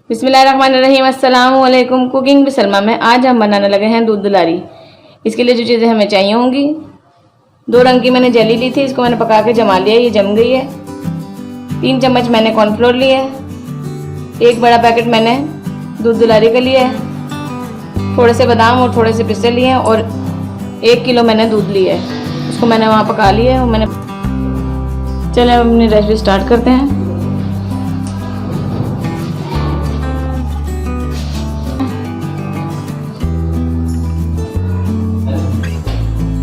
बिस्मिल्लाहिर्रहमानिर्रहीम, अस्सलाम वालेकुम। कुकिंग विद सलमा में आज हम बनाने लगे हैं दूध दुलारी। इसके लिए जो चीज़ें हमें चाहिए होंगी, 2 रंग की मैंने जेली ली थी, इसको मैंने पका के जमा लिया, ये जम गई है। 3 चम्मच मैंने कॉर्नफ्लोर लिया है। 1 बड़ा पैकेट मैंने दूध दुलारी का लिया है। थोड़े से बादाम और थोड़े से पिस्ते लिए हैं और 1 किलो मैंने दूध लिया है, उसको मैंने वहाँ पका लिया है। मैंने चले हम अपनी रेसिपी स्टार्ट करते हैं।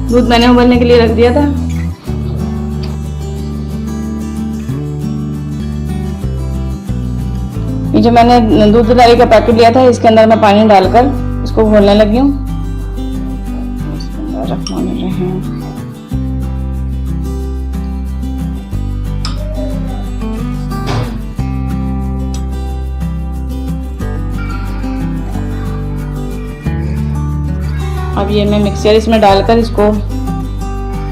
दूध मैंने उबलने के लिए रख दिया था। ये जो मैंने दूध दुलारी का पैकेट लिया था, इसके अंदर मैं पानी डालकर इसको घोलने लगी हूँ। अब ये मैं मिक्सर इसमें डालकर इसको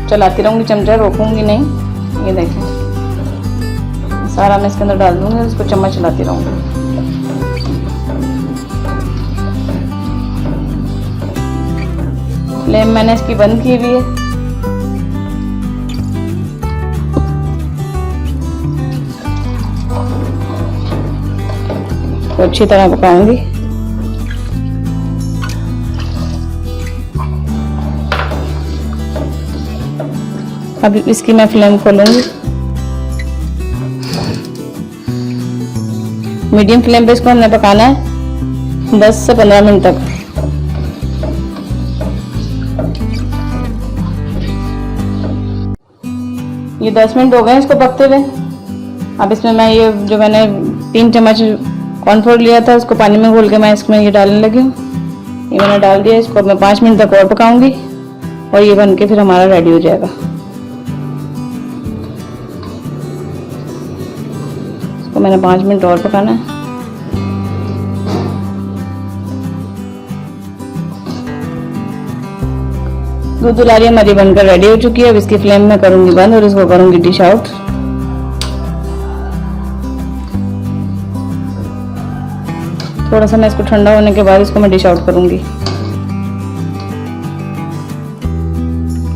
चलाती रहूँगी, चमचा रोकूंगी नहीं। ये देखें, सारा मैं इसके अंदर डाल दूँगी और इसको चम्मच चलाती रहूँगी। फ्लेम मैंने इसकी बंद की हुई है। तो अच्छी तरह पकाऊंगी। अब इसकी मैं फ्लेम खोलूंगी। मीडियम फ्लेम पे इसको हमने पकाना है 10 से 15 मिनट तक। ये 10 मिनट हो गए इसको पकते हुए। अब इसमें मैं ये जो मैंने 3 चम्मच कॉर्नफ्लोर लिया था, उसको पानी में घोल के मैं इसमें ये डालने लगी हूँ। ये मैंने डाल दिया। इसको मैं 5 मिनट तक और पकाऊंगी और ये बन के फिर हमारा रेडी हो जाएगा। इसको मैंने 5 मिनट और पकाना है। दूध दुलारी हमारी बनकर रेडी हो चुकी है। अब इसकी फ्लेम में करूंगी बंद और इसको करूंगी डिश आउट। थोड़ा सा मैं इसको ठंडा होने के बाद इसको मैं डिश आउट करूंगी।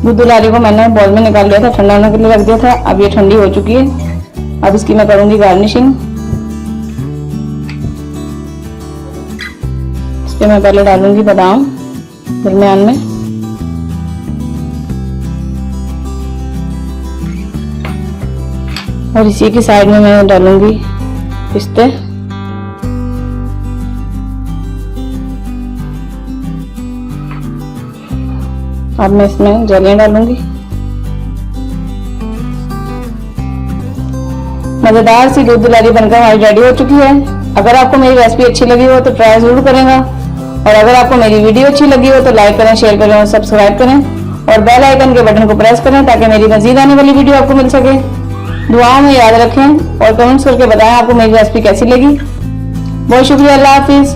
दूध दुलारी को मैंने बॉल में निकाल लिया था, ठंडा होने के लिए रख दिया था। अब ये ठंडी हो चुकी है। अब इसकी मैं करूंगी गार्निशिंग। इस पे मैं पहले डालूंगी बादाम दरमियान में, और इसी की साइड में मैं डालूंगी पिस्ते। अब मैं इसमें जलियां डालूंगी। मजेदार सी दूध दुलारी बनकर हमारी रेडी हो चुकी है। अगर आपको मेरी रेसिपी अच्छी लगी हो तो ट्राई जरूर करेगा, और अगर आपको मेरी वीडियो अच्छी लगी हो तो लाइक करें, शेयर करें और सब्सक्राइब करें, और बेल आइकन के बटन को प्रेस करें ताकि मेरी मजीद आने वाली वीडियो आपको मिल सके। दुआओं में याद रखें और कमेंट्स करके बताएं आपको मेरी रेसिपी कैसी लगी। बहुत शुक्रिया। अल्लाह हाफिज।